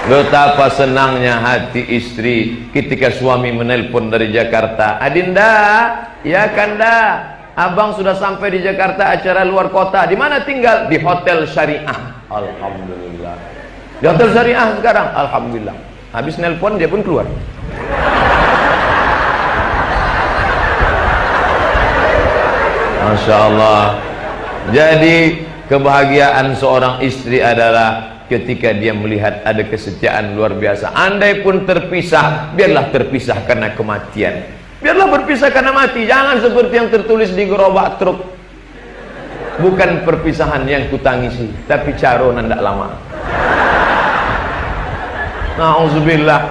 Betapa senangnya hati istri ketika suami menelpon dari Jakarta. Adinda, ya Kanda, abang sudah sampai di Jakarta, acara luar kota. Di mana tinggal? Di Hotel Syariah. Alhamdulillah. Di Hotel Syariah sekarang. Alhamdulillah. Habis nelpon dia pun keluar. Masya Allah. Jadi kebahagiaan seorang istri adalah ketika dia melihat ada kesetiaan luar biasa. Andai pun terpisah, biarlah terpisah karena kematian. Biarlah berpisah karena mati. Jangan seperti yang tertulis di gerobak truk. Bukan perpisahan yang kutangisi, tapi caro nandak lama. Na'udzubillah.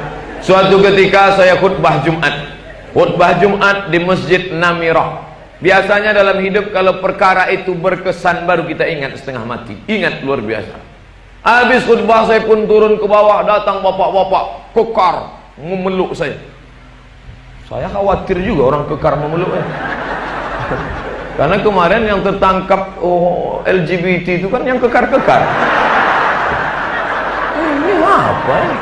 Suatu ketika saya khutbah Jumat. Khutbah Jumat di Masjid Namirah. Biasanya dalam hidup kalau perkara itu berkesan baru kita ingat setengah mati. Ingat luar biasa. Habis khutbah saya pun turun ke bawah, datang bapak-bapak kekar memeluk saya. Saya khawatir juga orang kekar memeluk. Karena kemarin yang tertangkap LGBT itu kan yang kekar-kekar. Ini apa ya?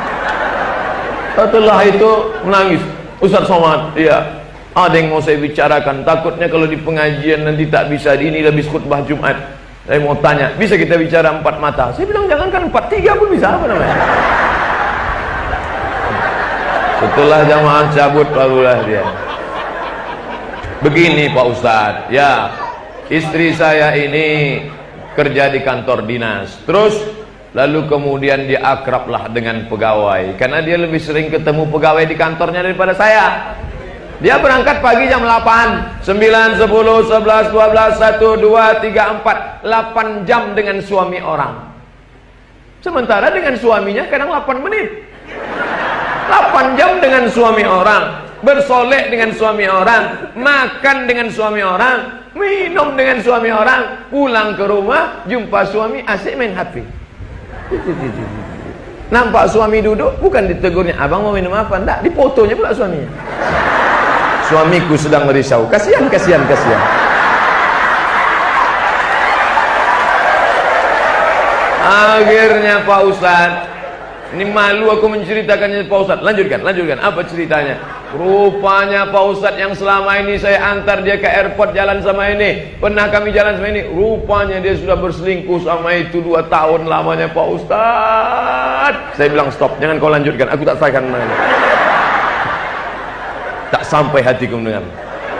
Setelah itu menangis. Ustaz Somad, iya, ada yang mau saya bicarakan. Takutnya kalau di pengajian nanti tak bisa. Ini habis khutbah Jumat. Saya mau tanya, bisa kita bicara empat mata? Saya bilang jangankan empat, tiga pun bisa. Apa namanya? Setelah jamaah cabut barulah dia. Begini Pak Ustadz, ya, istri saya ini kerja di kantor dinas. Terus lalu kemudian dia akrablah dengan pegawai, karena dia lebih sering ketemu pegawai di kantornya daripada saya. Dia berangkat pagi jam 8, 9, 10, 11, 12, 1, 2, 3, 4 8 jam dengan suami orang. Sementara dengan suaminya kadang 8 menit. 8 jam dengan suami orang, bersolek dengan suami orang, makan dengan suami orang, minum dengan suami orang, pulang ke rumah jumpa suami asik main HP. Nampak suami duduk, bukan ditegurnya, abang mau minum apa? Enggak, difotonya pula suaminya. Suamiku sedang merisau. Kasihan. Akhirnya Pak Ustadz, ini malu aku menceritakannya Pak Ustadz. Lanjutkan. Apa ceritanya? Rupanya Pak Ustadz yang selama ini saya antar dia ke airport jalan sama ini, pernah kami jalan sama ini, rupanya dia sudah berselingkuh sama itu 2 tahun lamanya Pak Ustadz. Saya bilang stop, jangan kau lanjutkan, aku tak sayang mana. Tak sampai hatiku mendengar.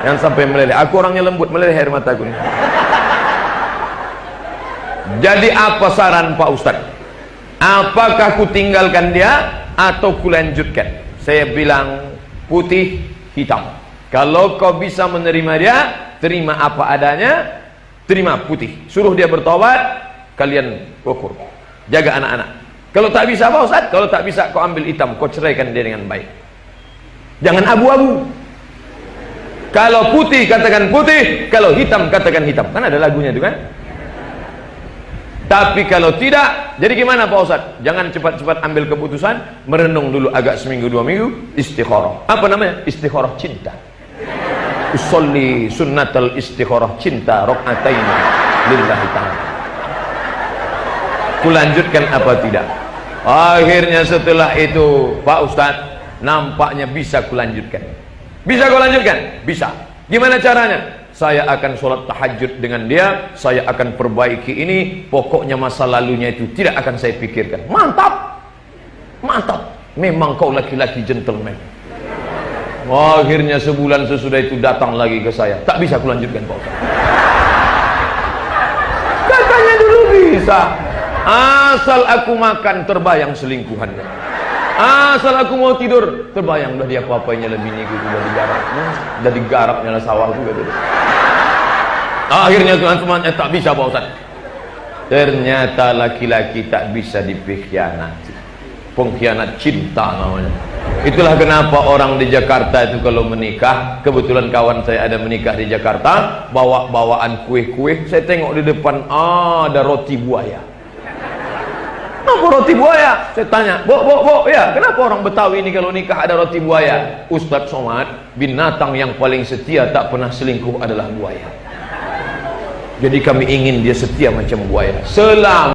Jangan sampai meleleh. Aku orangnya lembut, meleleh air mataku. Jadi apa saran Pak Ustadz? Apakah ku tinggalkan dia atau ku lanjutkan? Saya bilang putih hitam. Kalau kau bisa menerima dia, terima apa adanya, terima putih. Suruh dia bertobat, kalian ukur. Jaga anak-anak. Kalau tak bisa Pak Ustadz, kalau tak bisa kau ambil hitam, kau ceraikan dia dengan baik. Jangan abu-abu. Kalau putih katakan putih, kalau hitam katakan hitam. Kan ada lagunya itu kan. Tapi kalau tidak, jadi gimana Pak Ustadz? Jangan cepat-cepat ambil keputusan, merenung dulu agak seminggu 2 minggu, istikharah. Apa namanya? Istikharah cinta. Usolli sunnatal istikharah cinta rakaatain lillahi ta'ala. Kulanjutkan apa tidak? Akhirnya setelah itu Pak Ustadz, nampaknya bisa kulanjutkan. Bisa kau lanjutkan? Bisa. Gimana caranya? Saya akan sholat tahajud dengan dia, saya akan perbaiki ini, pokoknya masa lalunya itu tidak akan saya pikirkan. Mantap. Memang kau laki-laki gentleman. Akhirnya sebulan sesudah itu datang lagi ke saya. Tak bisa kulanjutkan Pak Ustaz. Katanya dulu bisa. Asal aku makan terbayang selingkuhannya. Asal aku mau tidur terbayang dah dia apa-apanya lebih nih gitu, udah digarapnya lah sawah juga gitu. Akhirnya Tuhan semuanya tak bisa Pak Ustaz. Ternyata laki-laki tak bisa dipengkhianati. Pengkhianat cinta namanya. Itulah kenapa orang di Jakarta itu kalau menikah, kebetulan kawan saya ada menikah di Jakarta, bawa-bawaan kue-kue, saya tengok di depan ada roti buaya. Kenapa roti buaya? Saya tanya, Bo, ya, kenapa orang Betawi ini kalau nikah ada roti buaya? Ustadz Somad, binatang yang paling setia tak pernah selingkuh adalah buaya. Jadi kami ingin dia setia macam buaya.